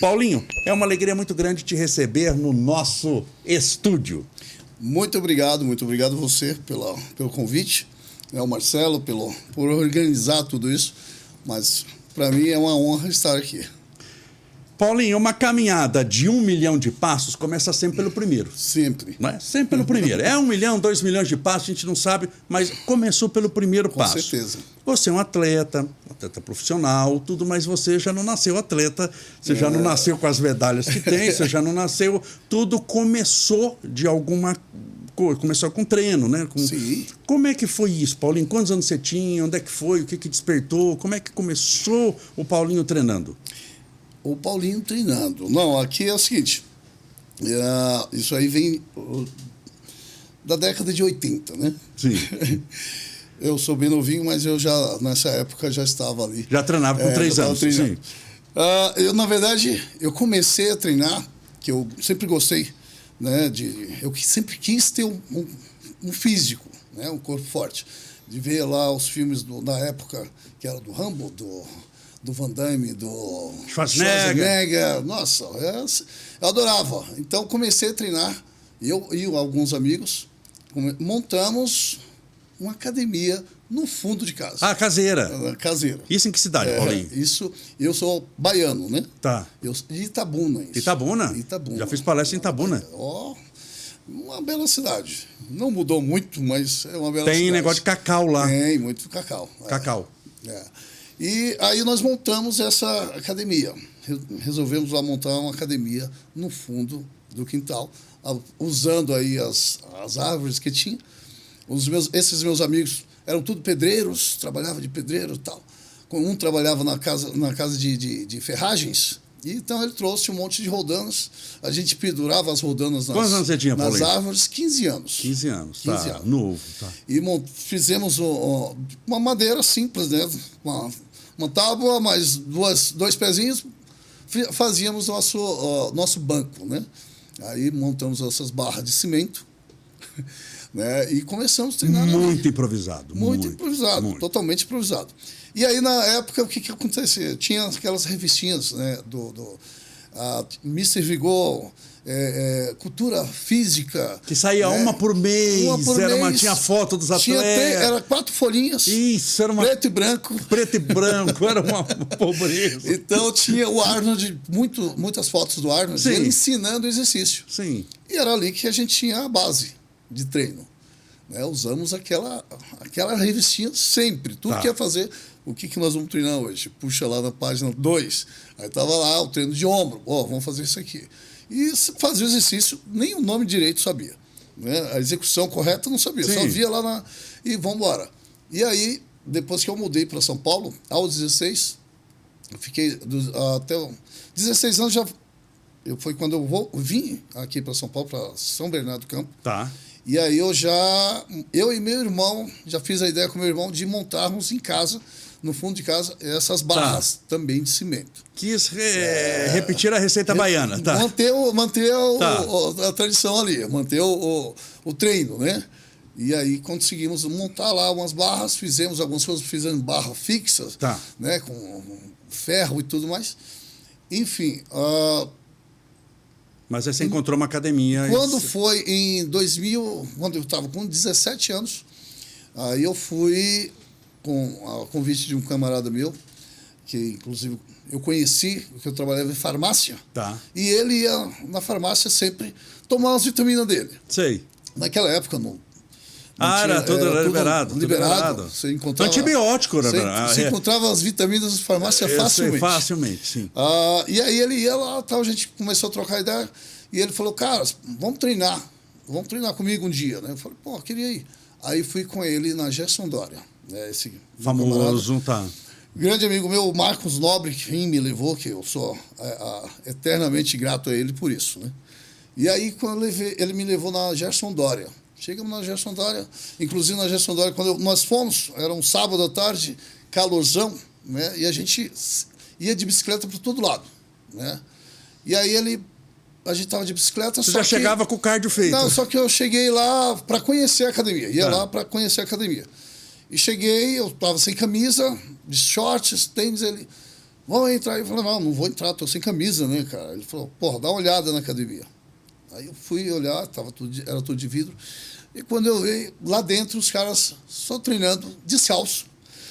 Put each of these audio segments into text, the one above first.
Paulinho, é uma alegria muito grande te receber no nosso estúdio. Muito obrigado você pelo convite, o Marcelo, por organizar tudo isso, mas para mim é uma honra estar aqui. Paulinho, uma caminhada de 1 milhão de passos começa sempre pelo primeiro. Sempre. Não é? Sempre pelo primeiro. É 1 milhão, 2 milhões de passos, a gente não sabe, mas começou pelo primeiro passo. Com certeza. Você é um atleta profissional, tudo, mas você já não nasceu atleta, você já não nasceu com as medalhas que tem, você já não nasceu... Tudo começou de alguma coisa, começou com treino, né? Sim. Como é que foi isso, Paulinho? Quantos anos você tinha? Onde é que foi? O que despertou? Como é que começou o Paulinho treinando? O Paulinho treinando. Não, aqui é o seguinte, isso aí vem da década de 80, né? Sim. Eu sou bem novinho, mas eu já, nessa época, já estava ali. Já treinava com 3 anos, sim. Na verdade, eu comecei a treinar, que eu sempre gostei, né? Eu sempre quis ter um físico, né? Um corpo forte. De ver lá os filmes da época, que era do Rambo, do Van Damme, do Schwarzenegger. Nossa, eu adorava. Então, comecei a treinar, eu e alguns amigos, montamos uma academia no fundo de casa. Ah, caseira. Caseira. Isso em que cidade, Paulinho? Isso, eu sou baiano, né? Tá. De Itabuna. Isso. Itabuna? Itabuna. Já fiz palestra em Itabuna. Uma bela cidade. Não mudou muito, mas é uma bela cidade. Tem negócio de cacau lá. Tem, muito cacau. Cacau. E aí nós montamos essa academia. Resolvemos lá montar uma academia no fundo do quintal, usando aí as árvores que tinha. Esses meus amigos eram tudo pedreiros, trabalhavam de pedreiro e tal. Um trabalhava na casa de ferragens, e então ele trouxe um monte de rodanas. A gente pendurava as rodanas Quantos anos você tinha, nas árvores. 15 anos. 15 anos, 15 tá. anos. Novo, tá. E fizemos uma madeira simples, né? Uma tábua, mais dois pezinhos, fazíamos nosso banco, né? Aí montamos essas barras de cimento, né? E começamos a treinar. Muito improvisado. Muito improvisado, totalmente improvisado. E aí, na época, o que acontecia? Tinha aquelas revistinhas, né, do Mr. Vigor, Cultura Física. Que saía uma por mês. Tinha foto dos atletas. Era 4 folhinhas. Isso, era uma... Preto e branco. Preto e branco, era uma pobreza. Então tinha o Arnold, muitas fotos do Arnold, ele ensinando o exercício. Sim. E era ali que a gente tinha a base de treino. Né? Usamos aquela revistinha sempre. Tudo que ia fazer, o que nós vamos treinar hoje? Puxa lá na página 2. Aí estava lá o treino de ombro. Vamos fazer isso aqui. E fazia o exercício, nem o nome direito sabia. Né? A execução correta não sabia. Só via lá e vamos embora. E aí, depois que eu mudei para São Paulo, aos 16, eu fiquei até 16 anos foi quando eu vim aqui para São Paulo, para São Bernardo do Campo. Tá. E aí eu e meu irmão, já fiz a ideia com meu irmão de montarmos em casa, no fundo de casa, essas barras também de cimento. Quis repetir a receita baiana, tá? Manter a tradição ali, manter o treino, né? E aí conseguimos montar lá umas barras, fizemos algumas coisas, fizemos barras fixas, né? Com ferro e tudo mais. Enfim... Mas aí você encontrou uma academia... Quando foi em 2000, quando eu estava com 17 anos, aí eu fui com a convite de um camarada meu, que inclusive eu conheci, porque eu trabalhava em farmácia. Tá. E ele ia na farmácia sempre tomar as vitaminas dele. Sei. Naquela época não era tudo liberado. Você encontrava... Antibiótico, né? Você encontrava as vitaminas na farmácia facilmente. Facilmente, sim. E aí ele ia lá, a gente começou a trocar ideia, e ele falou, cara, vamos treinar comigo um dia, né? Eu falei, queria ir. Aí fui com ele na Gerson Dória, né? Esse famoso, tá. Grande amigo meu, Marcos Nobre, quem me levou, que eu sou eternamente grato a ele por isso, né? E aí, quando ele me levou na Gerson Dória. Chegamos na Gerson Dória, inclusive na Gerson Dória, quando nós fomos, era um sábado à tarde, calorzão, né? E a gente ia de bicicleta para todo lado, né? E aí a gente estava de bicicleta... Você já chegava com o cardio feito. Não, só que eu cheguei lá para conhecer a academia, lá para conhecer a academia. E cheguei, eu estava sem camisa, de shorts, tênis, ele... vamos entrar aí. Eu falei, não vou entrar, tô sem camisa, né, cara? Ele falou, porra, dá uma olhada na academia. Aí eu fui olhar, era tudo de vidro. E quando eu vi, lá dentro, os caras só treinando, descalço,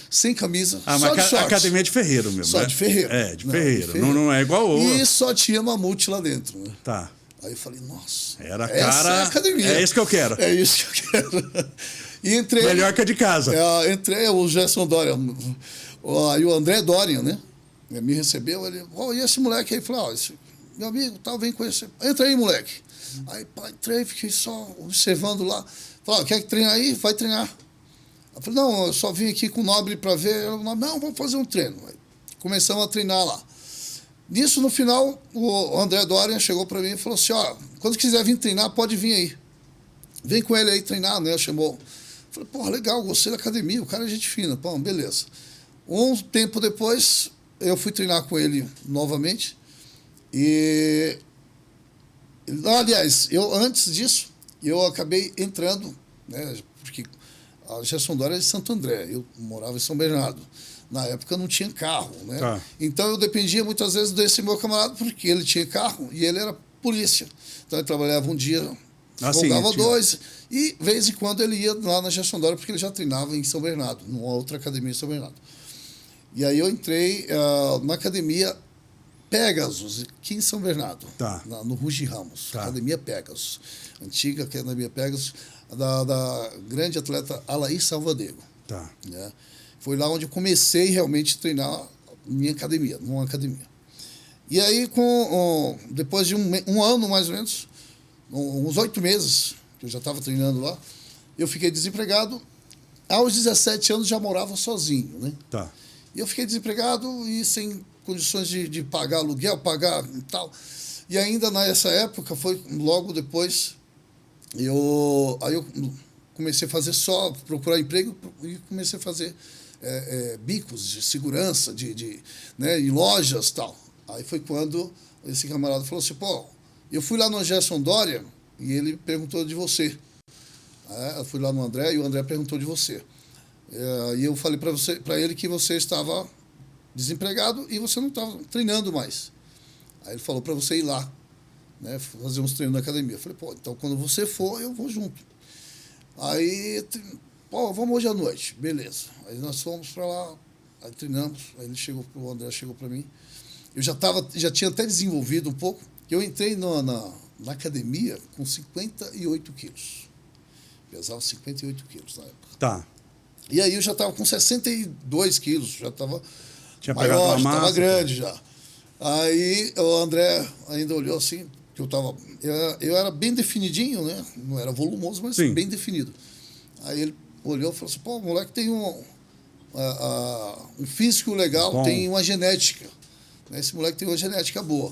sem camisa, Ah, só mas de shorts. academia de ferreiro mesmo, Só né? de ferreiro. É, de Não, ferreiro. Não é igual o... E só tinha mamute lá dentro, né? Tá. Aí eu falei, nossa, Era essa cara... é a academia. É isso que eu quero. É isso que eu quero. E entrei... Melhor que a de casa. Entrei, o Gerson Dória, aí o André Dória, né? Me recebeu, ele, e esse moleque aí? Falei, esse meu amigo, tal, vem conhecer. Entra aí, moleque. Aí, pá, entrei, fiquei só observando lá. Falei, quer que treine aí? Vai treinar. Eu falei, não, eu só vim aqui com o Nobre para ver. Eu, não, vamos fazer um treino. Aí, começamos a treinar lá. Nisso, no final, o André Dória chegou para mim e falou assim, quando quiser vir treinar, pode vir aí. Vem com ele aí treinar, né? Chamou. Falei, porra, legal, gostei da academia, o cara é gente fina. Pô, beleza. Um tempo depois, eu fui treinar com ele novamente. E... Aliás, antes disso, eu acabei entrando, né? Porque a Gerson Dória é de Santo André, eu morava em São Bernardo. Na época não tinha carro, né? Tá. Então eu dependia muitas vezes desse meu camarada, porque ele tinha carro e ele era polícia. Então ele trabalhava um dia, folgava dois, e vez em quando ele ia lá na Gerson Dória, porque ele já treinava em São Bernardo, numa outra academia em São Bernardo. E aí eu entrei na academia Pegasus, aqui em São Bernardo, tá. No Rugi Ramos, tá. Academia Pegasus, antiga Academia Pegasus, da grande atleta Alaís Salvadego. Tá. Né? Foi lá onde eu comecei realmente a treinar minha academia, numa academia. E aí, depois de um ano mais ou menos, uns 8 meses, que eu já estava treinando lá, eu fiquei desempregado. Aos 17 anos já morava sozinho, né? Tá. E eu fiquei desempregado e sem condições de pagar aluguel, pagar e tal. E ainda nessa época, foi logo depois, aí eu comecei a fazer procurar emprego e comecei a fazer bicos de segurança, né, em lojas e tal. Aí foi quando esse camarada falou assim, eu fui lá no Gerson Dória e ele perguntou de você. Eu fui lá no André e o André perguntou de você. E eu falei para ele que você estava desempregado e você não estava treinando mais. Aí ele falou para você ir lá, né, fazer uns treinos na academia. Eu falei, então quando você for, eu vou junto. Aí, vamos hoje à noite. Beleza. Aí nós fomos para lá, aí treinamos. Aí o André chegou para mim. Eu já tinha até desenvolvido um pouco. Eu entrei na academia com 58 quilos. Pesava 58 quilos na época. Tá. E aí eu já estava com 62 quilos, já estava maior, já estava grande já. Aí o André ainda olhou assim, que eu era bem definidinho, né? Não era volumoso, mas Sim. bem definido. Aí ele olhou e falou assim, o moleque tem um físico legal, bom. tem uma genética. Esse moleque tem uma genética boa.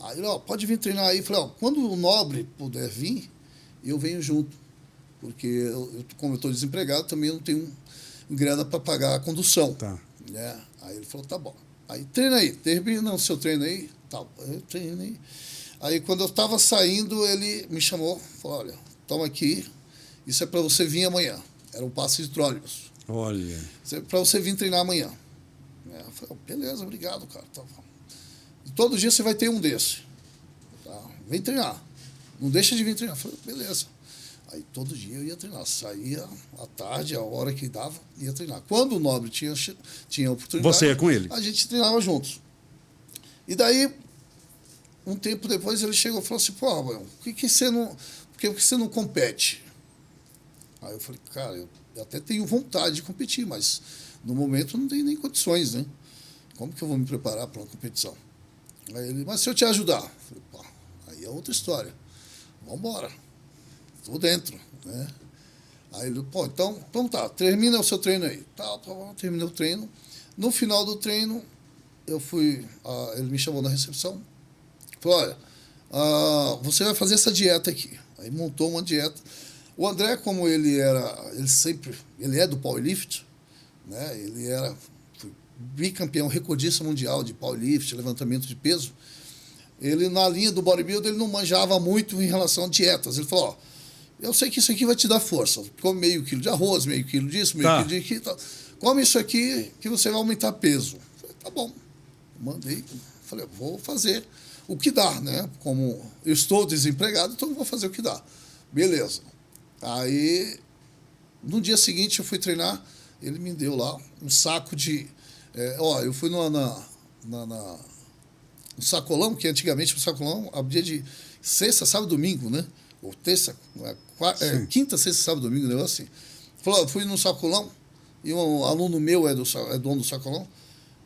Aí ele, pode vir treinar aí. Eu falei, quando o Nobre puder vir, eu venho junto. Porque como eu estou desempregado, também eu não tenho grana para pagar a condução. Tá. Né? Aí ele falou, tá bom. Aí treina aí, termina o seu treino aí. Tá, eu treinei. Aí quando eu estava saindo, ele me chamou, falou, olha, toma aqui, isso é para você vir amanhã. Era um passe de trólebus. Olha. Isso é para você vir treinar amanhã. Eu falei, beleza, obrigado, cara. Tá bom. E todo dia você vai ter um desse. Tá? Vem treinar. Não deixa de vir treinar. Eu falei, beleza. Aí todo dia eu ia treinar. Saía à tarde, a hora que dava, ia treinar. Quando o Nobre tinha oportunidade... Você ia com ele? A gente treinava juntos. E daí, um tempo depois, ele chegou e falou assim, por que você não compete? Aí eu falei, cara, eu até tenho vontade de competir, mas no momento não tenho nem condições, né? Como que eu vou me preparar para uma competição? Aí ele, mas se eu te ajudar? Eu falei, aí é outra história. Vamos embora. Estou dentro, né? Aí ele, então tá, termina o seu treino aí. Terminei o treino. No final do treino, ele me chamou na recepção. Falou, olha, você vai fazer essa dieta aqui. Aí montou uma dieta. O André, como ele é do powerlift, né? Ele foi bicampeão, recordista mundial de powerlift, levantamento de peso. Ele, na linha do bodybuilder, ele não manjava muito em relação a dietas. Ele falou, eu sei que isso aqui vai te dar força. Come meio quilo de arroz, meio quilo disso, meio quilo de aquilo. Come isso aqui que você vai aumentar peso. Eu falei, tá bom. mandei, falei, vou fazer o que dá, né? Como eu estou desempregado, então eu vou fazer o que dá. Beleza. Aí, no dia seguinte, eu fui treinar, ele me deu lá um saco de... eu fui no sacolão, que antigamente o sacolão abria de sexta, sábado, domingo, né? Ou terça, quinta, sexta, sábado, domingo, um negócio assim. Falou, fui no sacolão, e um aluno meu é dono do sacolão,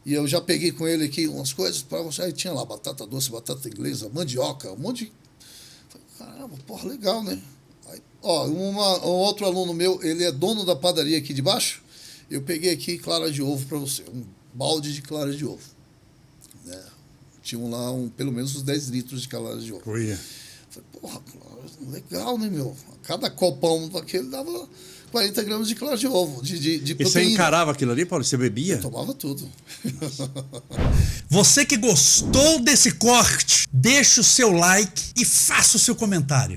e eu já peguei com ele aqui umas coisas para você. Aí tinha lá batata doce, batata inglesa, mandioca, um monte de... Falei, caramba, porra, legal, né? Aí, um outro aluno meu, ele é dono da padaria aqui de baixo, eu peguei aqui clara de ovo para você, um balde de clara de ovo. Né? Tinham lá pelo menos uns 10 litros de clara de ovo. Uia. Falei, porra, legal, né, meu? Cada copão daquele dava 40 gramas de clara de ovo, de proteína. E você encarava aquilo ali, Paulo? Você bebia? Eu tomava tudo. Você que gostou desse corte, deixa o seu like e faça o seu comentário.